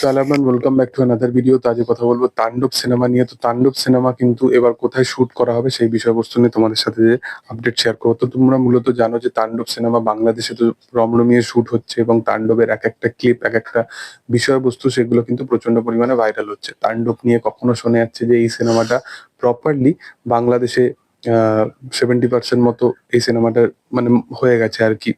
So আলামান welcome back to another video. তো আজকে কথা বলবো তাণ্ডব সিনেমা নিয়ে। তো তাণ্ডব সিনেমা কিন্তু এবার কোথায় শুট করা হবে সেই বিষয়বস্তু নিয়ে তোমাদের সাথে যে আপডেট শেয়ার করবো। তো তোমরা মূলত জানো যে তাণ্ডব সিনেমা বাংলাদেশে তো রমরমিয়ে শুট হচ্ছে এবং তাণ্ডবের এক একটা ক্লিপ, এক একটা বিষয়বস্তু সেগুলো কিন্তু প্রচন্ড পরিমাণে ভাইরাল হচ্ছে। তাণ্ডব নিয়ে কখনো শোনা যাচ্ছে যে এই সিনেমাটা প্রপারলি বাংলাদেশে 70% মতো এই সিনেমাটার মানে হয়ে গেছে আর কি,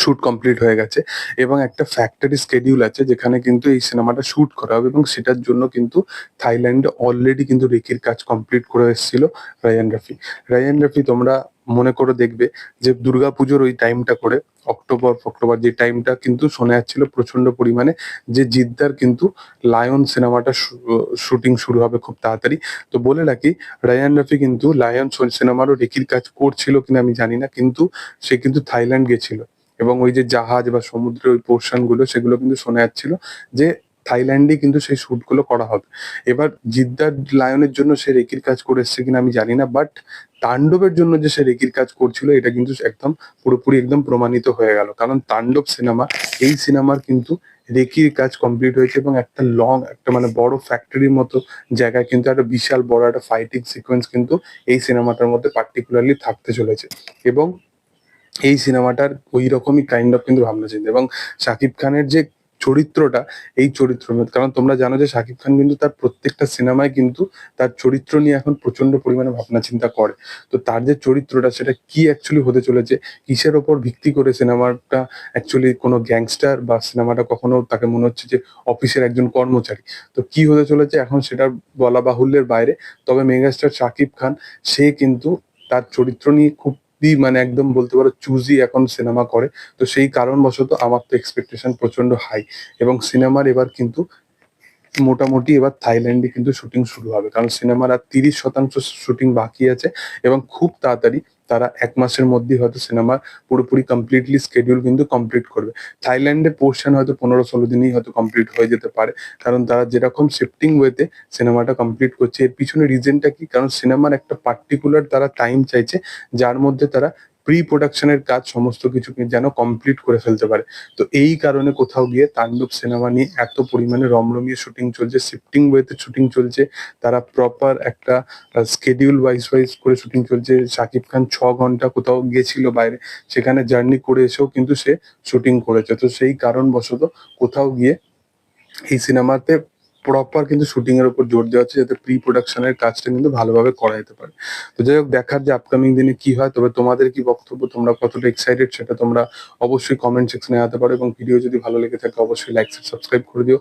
শুট কমপ্লিট হয়ে গেছে এবং একটা ফ্যাক্টরি স্কেডিউল আছে যেখানে কিন্তু এই সিনেমাটা শুট করা হবে এবং সেটার জন্য কিন্তু থাইল্যান্ডে অলরেডি কিন্তু রেকির কাজ কমপ্লিট করে এসেছিল রায়ান রাফি। রায়ান রাফি তোমরা মনে করে দেখবে যে দুর্গাপুজোর ওই টাইমটা করে অক্টোবর যে টাইমটা কিন্তু শোনা যাচ্ছিল প্রচন্ড পরিমাণে যে জিদ্দার কিন্তু লায়ন সিনেমাটা শুটিং শুরু হবে খুব তাড়াতাড়ি। তো বলে রাখি, রায়ান রাফি কিন্তু লায়ন সিনেমারও রেকির কাজ করছিল কিনা আমি জানি না, কিন্তু সে কিন্তু থাইল্যান্ড গেছিল এবং ওই যে জাহাজ বা সমুদ্রের ওই পোর্শন গুলো সেগুলো কিন্তু শোনা যাচ্ছিল যে থাইল্যান্ডে কিন্তু সেই শুট গুলো করা হবে। এবার জিদ্দার লায়নের জন্য সে রেকির কাজ করে এসছে কিনা আমি জানি না, বাট তাণ্ডবের জন্য যে সে রেকির কাজ করছিল এটা কিন্তু একদম পুরোপুরি একদম প্রমাণিত হয়ে গেল, কারণ তাণ্ডব সিনেমা, এই সিনেমার কিন্তু রেকির কাজ কমপ্লিট হয়েছে এবং একটা একটা মানে বড় ফ্যাক্টরির মতো জায়গায় কিন্তু একটা বিশাল বড় একটা ফাইটিং সিকোয়েন্স কিন্তু এই সিনেমাটার মধ্যে পার্টিকুলারলি থাকতে চলেছে। এবং এই সিনেমাটার ওই রকমই কাইন্ড অফ কিন্তু ভাবনা চিন্তা এবং শাকিব খানের যে চরিত্রটা, এই চরিত্র, কারণ তোমরা জানো যে শাকিব খান কিন্তু তার প্রত্যেকটা সিনেমায় কিন্তু তার চরিত্র নিয়ে এখন প্রচন্ড পরিমাণে ভাবনা চিন্তা করে। তো তার যে চরিত্রটা সেটা কি অ্যাকচুয়ালি হতে চলেছে, কিসের ওপর ভিত্তি করে সিনেমাটা অ্যাকচুয়ালি কোনো গ্যাংস্টার, বা সিনেমাটা কখনো তাকে মনে হচ্ছে যে অফিসের একজন কর্মচারী, তো কি হতে চলেছে এখন সেটা বলা বাহুল্যের বাইরে। তবে মেগাস্টার শাকিব খান সে কিন্তু তার চরিত্র নিয়ে খুবই মানে একদম বলতে পারো চুজি এখন সিনেমা করে। তো সেই কারণবশত আমার তো এক্সপেকটেশন প্রচন্ড হাই এবং সিনেমার এবার কিন্তু মোটামুটি এবার থাইল্যান্ডে কিন্তু শুটিং শুরু হবে, কারণ সিনেমার আর 30% শুটিং বাকি আছে এবং খুব তাড়াতাড়ি তারা 1 মাসের মধ্যেই হয়তো সিনেমার পুরোপুরি কমপ্লিটলি স্কেডিউল কিন্তু কমপ্লিট করবে। থাইল্যান্ডের পোর্শন হয়তো 15-16 দিনেই হয়তো কমপ্লিট হয়ে যেতে পারে, কারণ তারা যেরকম শিফটিং ওয়েতে সিনেমাটা কমপ্লিট করছে। এর পিছনে রিজনটা কি, কারণ সিনেমার একটা পার্টিকুলার তারা টাইম চাইছে যার মধ্যে তারা প্রি প্রোডাকশনের কাজ সমস্ত কিছু যেন কমপ্লিট করে ফেলতে পারে। তো এই কারণে কোথাও গিয়ে তাণ্ডব সিনেমা নিয়ে এত পরিমাণে রমরমিয়ে শুটিং চলছে, শিফটিং ওয়েতে শুটিং চলছে, তারা প্রপার একটা স্কেডিউল ওয়াইজ করে শুটিং চলছে। শাকিব খান 6 ঘন্টা কোথাও গেছিল বাইরে, সেখানে জার্নি করে এসেও কিন্তু সে শুটিং করেছে। তো সেই কারণবশত কোথাও গিয়ে এই সিনেমাতে প্রপার কিন্তু শুটিং এর উপর জোর দেওয়া হচ্ছে যাতে প্রি প্রোডাকশনের কাজটা কিন্তু ভালোভাবে করা যেতে পারে। তো যাই হোক, দেখার যে আপকামিং দিনে কি হয়। তবে তোমাদের কি বক্তব্য, তোমরা কতটা এক্সাইটেড সেটা তোমরা অবশ্যই কমেন্ট সেকশনে জানাতে পারো এবং ভিডিও যদি ভালো লেগে থাকে অবশ্যই লাইক সাবস্ক্রাইব করে দিও।